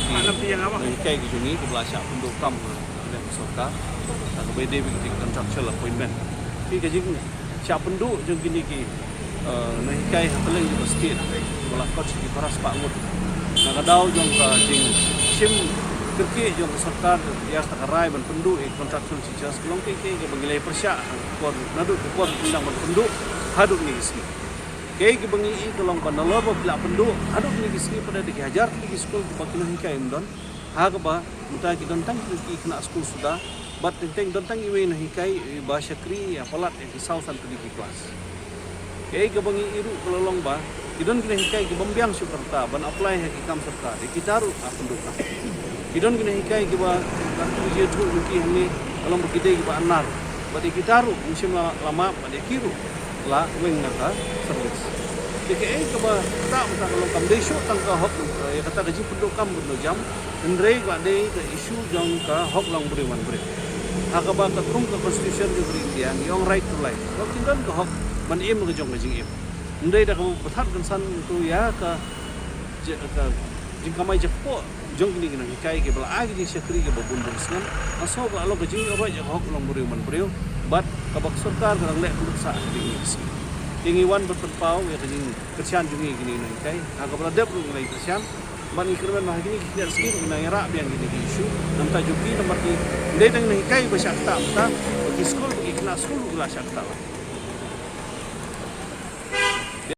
Nahikai ke jungi ke belasyak penduk kam oleh masyarakat atau BD bikin contractual appointment. Ki ke jing siap penduk jeng gini ki nahikai hateleng juga sikit belah kot di paras pak ngut. Nak kadau jong ka jing sim kerki jong masyarakat ya takarai ban penduk contractual sijas kelong ke bangilai persyak kon naduk kon undang ban penduk haduk ni isi. Kay gibangi kalong panalo ba pila penduk haduk ni isi pada dihajar di sekolah di pakin hikai mdon haga ba muta ki dontang ki kena sekolah sudah bat tenteng dontang iwe na hikai bahasa kri ya palat di sausan tu di kelas. Kay gibangi iru kalong ba idon kena hikai ki bombyang sukarta ban apply ha ki kam serta di kitaru penduk. Idon kena hikai ki ba je tu ki hami kalong begide ki ba anar ba di kitaru musim lama ba di kiru la wing naka service. Jadi ke ba tak utak kalau kam desu tang ka hok ya kata gaji penduk kam berno jam ndrei ba de ke isu jong ka hok lang beri wan beri. Haka ba ka trum ka constitution di India yang right to life. Kalau tinggal ka hok ban im ke jong gaji im. Ndrei da kamu pathat kan san tu ya ka jing kamai jepo jong ni kena hikai ke bala agi di sekri ke babun bersen. Aso ba lo gaji ro ya hok lang beri wan beri. But kabak sarkar kadang lek kuluk sa ding isi. Tingiwan berpau ya kajing kersian jungi gini nang kai. Agak beradab ngai kersian. Man ikirman mah gini kita segi nang era biang gini isu. Nam ta juki nomor ki. Ndai tang nang kai ba syakta ta. Bagi skul bagi kena skul gula syakta.